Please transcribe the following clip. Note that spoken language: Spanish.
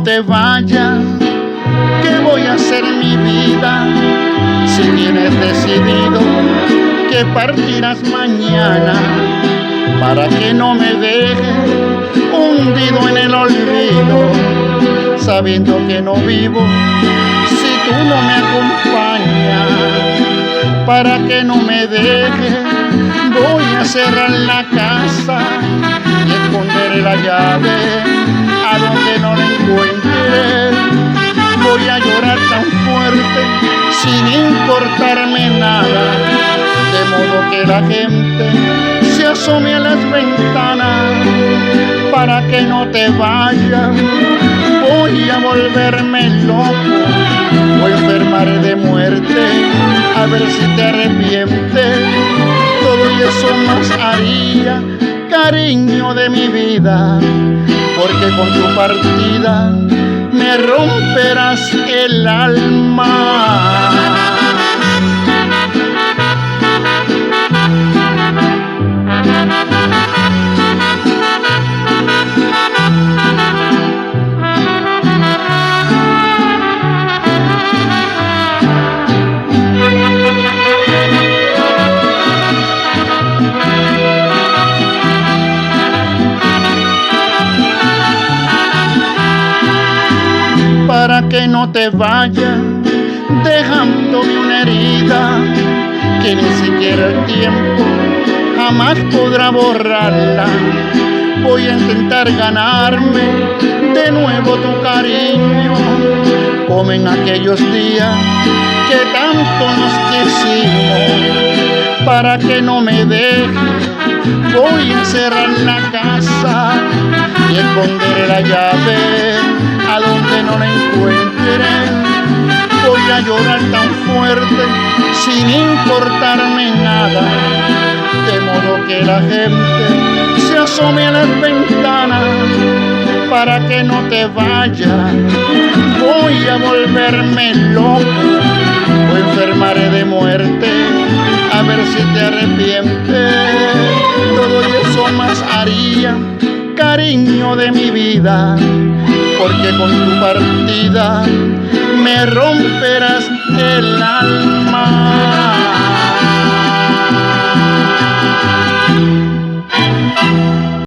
te vayas, ¿qué voy a hacer en mi vida? Si tienes decidido que partirás mañana, para que no me dejes hundido en el olvido, sabiendo que no vivo si tú no me acompañas. Para que no me dejes, voy a cerrar la casa y esconderé la llave a donde no la encuentre. Voy a llorar tan fuerte sin importarme nada, de modo que la gente se asome a las ventanas. Para que no te vayas, voy a volverme loco, voy a enfermar de muerte, a ver si te arrepientes. Todo eso más haría, cariño de mi vida, porque con tu partida me romperás el alma. Para que no te vayas, dejándome una herida que ni siquiera el tiempo jamás podrá borrarla. Voy a intentar ganarme de nuevo tu cariño, como en aquellos días que tanto nos quisimos. Para que no me dejes, voy a cerrar la casa y esconderé la llave a donde no la encuentre. Voy a llorar tan fuerte sin importarme nada, de modo que la gente se asome a las ventanas. Para que no te vayas, voy a volverme loco, voy a enfermaré de muerte, a ver si te arrepientes. Todo eso más haría, cariño de mi vida, porque con tu partida me romperás